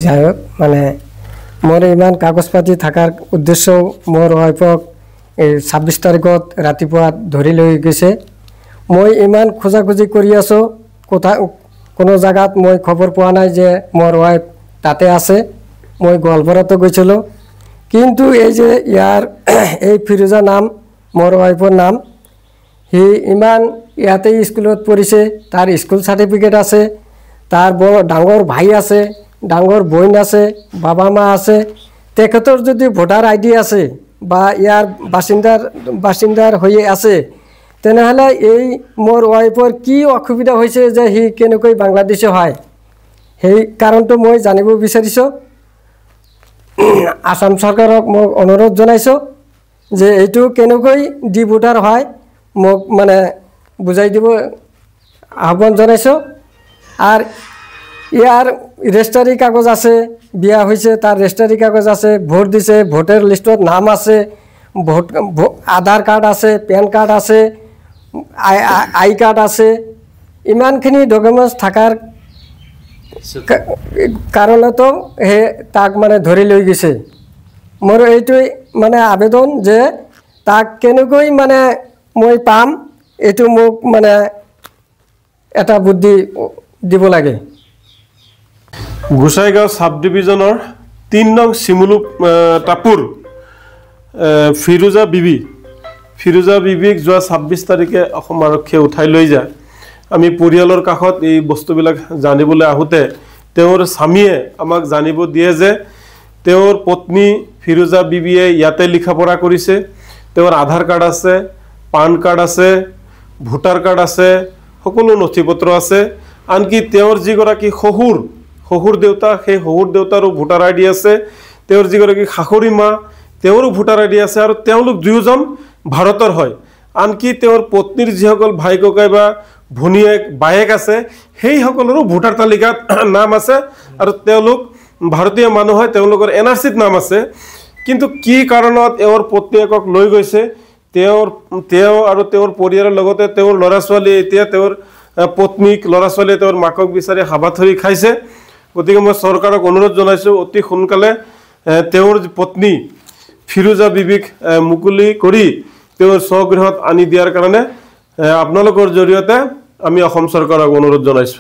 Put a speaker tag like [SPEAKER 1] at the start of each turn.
[SPEAKER 1] যাই হোক মানে মোৰ ইমান কাগজ পাতি থকাৰ উদ্দেশ্য মোৰ ৱাইফক এই 26 তাৰিখত ৰাতিপুৱা ধৰি লৈ গৈছে মই ইমান খোজাখুজি কৰি আছো কোনো জায়গাত মই খবৰ পোৱা নাই যে মোৰ ৱাইফ তাতে আছে মই গোৱালপাৰাতো গৈছিলোঁ কিন্তু এই যে ইয়াৰ এই ফিৰোজা নাম মোৰ ৱাইফৰ নাম হি ইমান ইয়াতে স্কুলত পঢ়িছে তাৰ স্কুল সাৰ্টিফিকেট আছে তাৰ ডাঙৰ ভাই আছে ডাঙৰ বইন আছে বাবা মা আছে তেখেতৰ যদি ভোটাৰ আইডি আছে বা ইয়াৰ বাসিন্দাৰ হৈ আছে তেনেহলে এই মোৰ ৱাইফৰ কি অসুবিধা হৈছে যে হি কেনেকৈ বাংলাদেশী হয় সেই কাৰণটো মই জানিব বিচাৰিছো আসাম চৰকাৰক মই অনুৰোধ জনাইছো যে এইটো কেনেকৈ ডি ভোটাৰ হয় মোক মানে বুজাই দিব আহ্বান জনাইছো আর ইয়ার রেজিস্ট্রারি কাগজ আছে বিয়া হয়েছে তার রেজিস্ট্রারি কাগজ আছে ভোট দিছে ভোটার লিস্টত নাম আছে ভোট আধার কার্ড আছে প্যান কার্ড আছে আই কার্ড আছে ইমানখিনি ডকুমেন্টস থাকার কাৰণেতো হে তাক মানে ধৰি লৈ গৈছে মোৰ এইটোই মানে আবেদন যে তাক কেনেকৈ মানে মই পাম এটো মোক মানে এটা বুদ্ধি দিব লাগে
[SPEAKER 2] গোসাইগাঁও সাব ডিভিজনৰ 3 নং শিমুলু টাপুৰ ফিৰোজা বিবিক যোৱা 26 তাৰিখে অসম আৰক্ষীয়ে উঠাই লৈ যায় আমি পৰিয়ালৰ কাষত এই বস্তুবিলাক জানিবলৈ আহোতে তেওঁৰ স্বামীয়ে আমাক জানিব দিয়ে যে তেওঁৰ পত্নী ফিৰোজা বিবিয়ে ইয়াতে লিখা পঢ়া কৰিছে তেওঁৰ আধাৰ কাৰ্ড আছে পান কাৰ্ড আছে ভোটাৰ কাৰ্ড আছে সকলো নথিপত্ৰ আছে আনকি তেওঁৰ যিগৰাকী শহুৰ দেউতা সেই শহুৰ দেউতাৰো ভোটাৰ আইডি আছে তেওঁৰ যিগৰাকী শাশুড়ী মা তেওঁৰো ভোটাৰ আইডি আছে আৰু তেওঁলোক দুয়োজন ভাৰতৰ হয় আনকি তেওঁৰ পত্নীৰ যিসকল ভাই ককাই বা ভনীয়েক বায়েক আছে সেই সকলৰো ভোটাৰ তালিকাত নাম আছে আৰু তেওঁলোক ভাৰতীয় মানুহ হয় তেওঁলোকৰ এনআৰসিত নাম আছে কিন্তু কি কাৰণত এওঁৰ পত্নীয়েকক লৈ গৈছে তেওঁ আৰু তেওঁৰ পৰিয়ালৰ লগতে তেওঁৰ ল'ৰা ছোৱালী এতিয়া তেওঁৰ পত্নীক ল'ৰা ছোৱালী তেওঁৰ মাকক বিচাৰি হাবাথৰি খাইছে গতিকে মই চৰকাৰক অনুৰোধ জনাইছো অতি সোনকালে তেওঁৰ পত্নী ফিৰোজা বিবিক মুকলি কৰি তেওঁৰ স্বগৃহত আনি দিয়াৰ কাৰণে আপোনালোকৰ জৰিয়তে আমি অসম চৰকাৰক অনুৰোধ জনাইছো